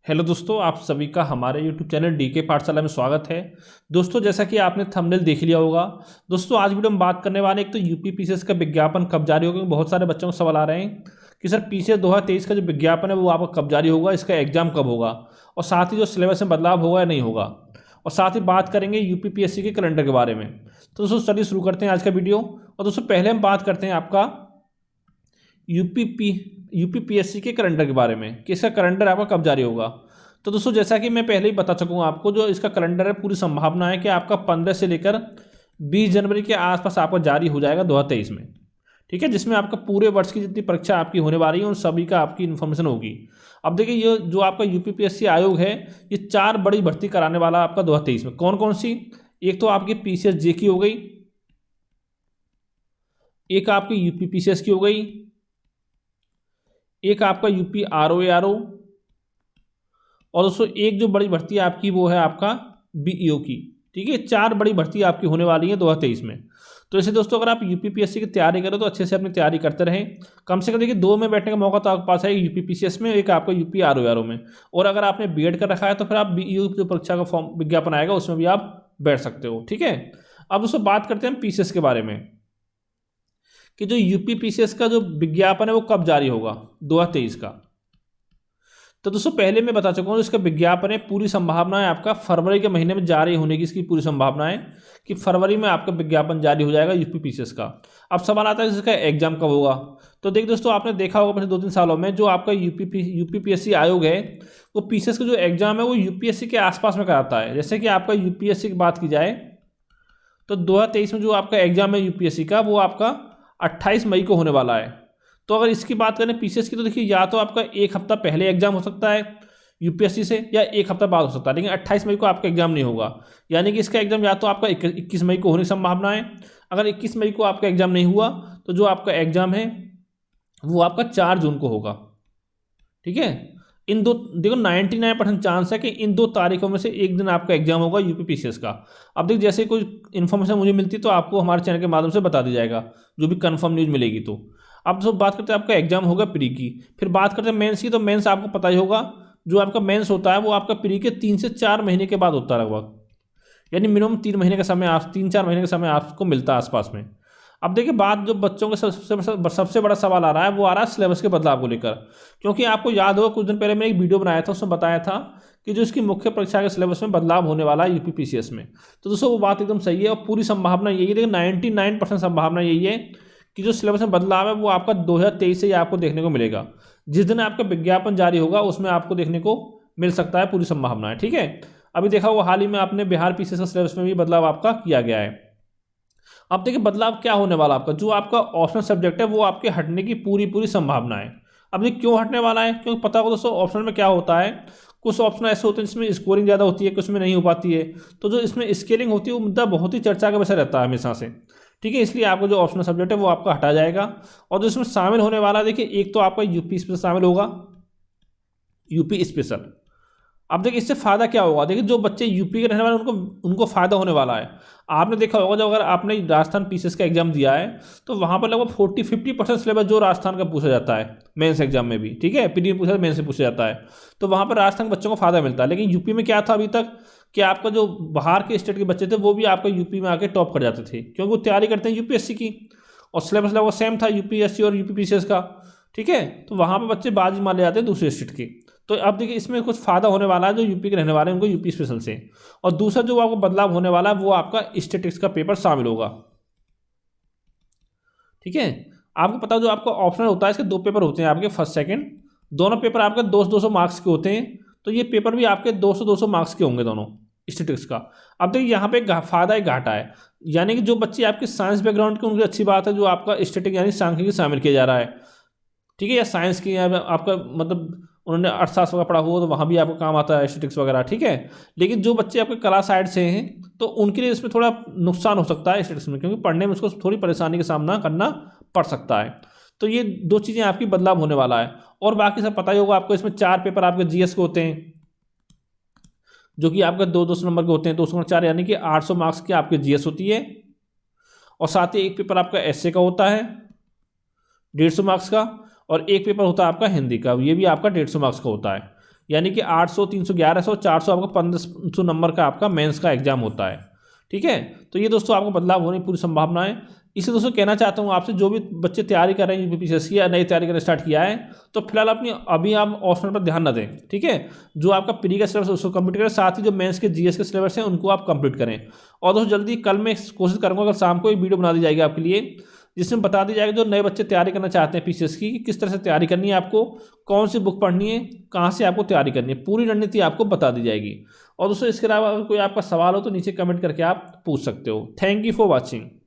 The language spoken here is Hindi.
हेलो दोस्तों, आप सभी का हमारे YouTube चैनल डीके पाठशाला में स्वागत है। दोस्तों, जैसा कि आपने थंबनेल देख लिया होगा, दोस्तों आज वीडियो में बात करने वाले एक तो यूपी पीसीएस का विज्ञापन कब जारी होगा। क्योंकि बहुत सारे बच्चों को सवाल आ रहे हैं कि सर पीसीएस 2023 का जो विज्ञापन है वो आपका कब जारी होगा, इसका एग्जाम कब होगा, और साथ ही जो सिलेबस में बदलाव होगा या नहीं होगा, और साथ ही बात करेंगे यूपी पीएससी के कैलेंडर के बारे में। तो दोस्तों चलिए शुरू करते हैं आज का वीडियो। और दोस्तों पहले हम बात करते हैं आपका यूपी पीएससी के कैलेंडर के बारे में कि इसका कैलेंडर आपका कब जारी होगा। तो दोस्तों जैसा कि मैं पहले ही बता चुका आपको, जो इसका कैलेंडर है पूरी संभावना है कि आपका 15 से लेकर 20 जनवरी के आसपास आपका जारी हो जाएगा 2023 में। ठीक है, जिसमें आपका पूरे वर्ष की जितनी परीक्षा आपकी होने वाली है उन सभी का आपकी इन्फॉर्मेशन होगी। अब देखिए, ये जो आपका यूपीपीएससी आयोग है ये 4 बड़ी भर्ती कराने वाला आपका 2023 में। कौन कौन सी? एक तो आपकी पीसीएस जे की हो गई, एक आपकी यूपीपीसीएस की हो गई, एक आपका यूपी आरओ, और दोस्तों एक जो बड़ी भर्ती है आपकी वो है आपका बीईओ की। ठीक है, 4 बड़ी भर्ती आपकी होने वाली है 2023 में। तो ऐसे दोस्तों अगर आप यूपीपीएससी की तैयारी करो तो अच्छे से अपनी तैयारी करते रहें। कम से कम देखिए 2 में बैठने का मौका तो आपके पास है, यूपीपीसीएस में, एक आपका यूपी आरओ में। और अगर आपने बीएड कर रखा है तो फिर आप बीईओ जो परीक्षा का फॉर्म विज्ञापन आएगा उसमें भी आप बैठ सकते हो। ठीक है, अब दोस्तों बात करते हैं पीसीएस के बारे में कि जो यूपीपीसीएस का जो विज्ञापन है वो कब जारी होगा 2023 का। तो दोस्तों पहले मैं बता चुका हूँ इसका विज्ञापन है, पूरी संभावना है आपका फरवरी के महीने में जारी होने की, इसकी पूरी संभावना है कि फरवरी में आपका विज्ञापन जारी हो जाएगा यूपीपीसीएस का। अब सवाल आता है इसका एग्जाम कब होगा। तो देख दोस्तों, आपने देखा होगा पिछले 2-3 सालों में जो आपका यूपीपीएससी आयोग है वो पीसीएस का जो एग्जाम है वो यूपीएससी के आसपास में कराता है। जैसे कि आपका यूपीएससी की बात की जाए तो 2023 में जो आपका एग्जाम है यूपीएससी का वो आपका 28 मई को होने वाला है। तो अगर इसकी बात करें पीसीएस की तो देखिए, या तो आपका एक हफ्ता पहले एग्जाम हो सकता है यूपीएससी से, या एक हफ्ता बाद हो सकता है, लेकिन 28 मई को आपका एग्जाम नहीं होगा। यानी कि इसका एग्जाम या तो आपका 21 मई को होने की संभावना है। अगर 21 मई को आपका एग्जाम नहीं हुआ तो जो आपका एग्जाम है वो आपका 4 जून को होगा। ठीक है, इन दो देखो 99% चांस है कि इन 2 तारीखों में से एक दिन आपका एग्जाम होगा यूपीपीसीएस का। अब देखिए, जैसे कोई इन्फॉर्मेशन मुझे मिलती है तो आपको हमारे चैनल के माध्यम से बता दी जाएगा, जो भी कंफर्म न्यूज़ मिलेगी। तो अब तो बात करते हैं आपका एग्जाम होगा प्री की, फिर बात करते हैं मेंस की। तो मेंस आपको पता ही होगा, जो आपका मेंस होता है वो आपका प्री के 3 से 4 महीने के बाद होता है लगभग, यानी मिनिमम 3 महीने का समय, आप 3-4 महीने का समय आपको मिलता है आसपास में। अब देखिए, बात जो बच्चों का सबसे बड़ा सवाल आ रहा है वो आ रहा है सिलेबस के बदलाव को लेकर। क्योंकि आपको याद होगा कुछ दिन पहले मैंने एक वीडियो बनाया था, उसमें बताया था कि जो इसकी मुख्य परीक्षा के सिलेबस में बदलाव होने वाला है यूपीपीसीएस में। तो दोस्तों वो बात एकदम सही है और पूरी संभावना यही है, लेकिन 99% संभावना यही है कि जो सिलेबस में बदलाव है वो आपका 2023 से ही आपको देखने को मिलेगा। जिस दिन आपका विज्ञापन जारी होगा उसमें आपको देखने को मिल सकता है, पूरी संभावना है। ठीक है, अभी देखा होगा हाल ही में आपने बिहार पीसीएस का सिलेबस में भी बदलाव आपका किया गया है। अब देखिए बदलाव क्या होने वाला आपका, जो आपका ऑप्शनल सब्जेक्ट है वो आपके हटने की पूरी संभावना है। अब ये क्यों हटने वाला है, क्योंकि पता होगा दोस्तों ऑप्शनल में क्या होता है, कुछ ऑप्शन ऐसे होते हैं जिसमें स्कोरिंग ज़्यादा होती है, कुछ में नहीं हो पाती है। तो जो इसमें स्केलिंग होती है वो मुद्दा बहुत ही चर्चा का विषय रहता है हमेशा से। ठीक है, इसलिए आपका जो ऑप्शनल सब्जेक्ट है वो आपका हटा जाएगा। और जो इसमें शामिल होने वाला है, देखिए एक तो आपका यूपी स्पेशल शामिल होगा, यूपी स्पेशल। अब देखिए इससे फ़ायदा क्या होगा, देखिए जो बच्चे यूपी के रहने वाले उनको उनको फ़ायदा होने वाला है। आपने देखा होगा जब अगर आपने राजस्थान पीसीएस का एग्जाम दिया है तो वहाँ पर लगभग 40-50% सिलेबस जो राजस्थान का पूछा जाता है मेंस एग्जाम में भी। ठीक है, प्री में पूछा मेंस से पूछा जाता है, तो वहाँ पर राजस्थान के बच्चों को फ़ायदा मिलता है। लेकिन यूपी में क्या था अभी तक कि आपका जो बाहर के स्टेट के बच्चे थे वो भी आपका यूपी में आके टॉप कर जाते थे, क्योंकि वो तैयारी करते हैं यूपीएससी की और सिलेबस लगभग सेम था यूपीएससी और यूपीपीसीएस का। ठीक है, तो वहाँ पर बच्चे बाजी मारे जाते हैं दूसरे स्टेट के। तो अब देखिए इसमें कुछ फ़ायदा होने वाला है जो यूपी के रहने वाले हैं उनको यूपी स्पेशल से। और दूसरा जो आपको बदलाव होने वाला है वो आपका स्टैटिस्टिक्स का पेपर शामिल होगा। ठीक है, आपको पता जो आपका ऑप्शनल होता है इसके 2 पेपर होते हैं आपके, फर्स्ट सेकंड, दोनों पेपर आपके 200-200 मार्क्स के होते हैं। तो ये पेपर भी आपके 200-200 मार्क्स के होंगे दोनों स्टैटिस्टिक्स का। अब देखिए यहाँ पे फ़ायदा एक घाटा है, यानी कि जो बच्चे आपके साइंस बैकग्राउंड के उनकी अच्छी बात है, जो आपका स्टैटिक यानी सांख्यिकी शामिल किया जा रहा है। ठीक है, या साइंस की आपका मतलब उन्होंने अर्थशास्त्र वगैरह पढ़ा हुआ तो वहाँ भी आपको काम आता है स्टैटिस्टिक्स वगैरह। ठीक है, लेकिन जो बच्चे आपके कला साइड से हैं तो उनके लिए इसमें थोड़ा नुकसान हो सकता है स्टैटिस्टिक्स में, क्योंकि पढ़ने में उसको थोड़ी परेशानी का सामना करना पड़ सकता है। तो ये 2 चीज़ें आपकी बदलाव होने वाला है। और बाकी सब पता ही होगा आपको, इसमें 4 पेपर आपके जीएस के होते हैं जो कि आपके 200 नंबर के होते हैं, 204 यानी कि 800 मार्क्स की आपकी जीएस होती है। और साथ ही एक पेपर आपका एसए का होता है 150 मार्क्स का, और एक पेपर होता है आपका हिंदी का, ये भी आपका 150 मार्क्स का होता है। यानी कि 800, 300, 1100, 400 आपका 1500 नंबर का आपका मेंस का एग्जाम होता है। ठीक है, तो ये दोस्तों आपको बदलाव होने की पूरी संभावना है। इसे दोस्तों कहना चाहता हूँ आपसे, जो भी बच्चे तैयारी कर रहे हैं यूपीपीसीएससी या नई तैयारी करना स्टार्ट किया है, तो फिलहाल अपनी अभी आप ऑप्शनल पर ध्यान न दें। ठीक है, जो आपका प्री का सिलेबस उसको कंप्लीट करें, साथ ही जो मेंस के जीएस के सिलेबस हैं उनको आप कंप्लीट करें। और दोस्तों जल्दी कल मैं कोशिश करूँगा, कल शाम को एक वीडियो बना दी जाएगी आपके लिए, जिसमें बता दी जाएगी जो नए बच्चे तैयारी करना चाहते हैं पीसीएस की, किस तरह से तैयारी करनी है, आपको कौन सी बुक पढ़नी है, कहाँ से आपको तैयारी करनी है, पूरी रणनीति आपको बता दी जाएगी। और दोस्तों इसके अलावा अगर कोई आपका सवाल हो तो नीचे कमेंट करके आप पूछ सकते हो। Thank you for watching.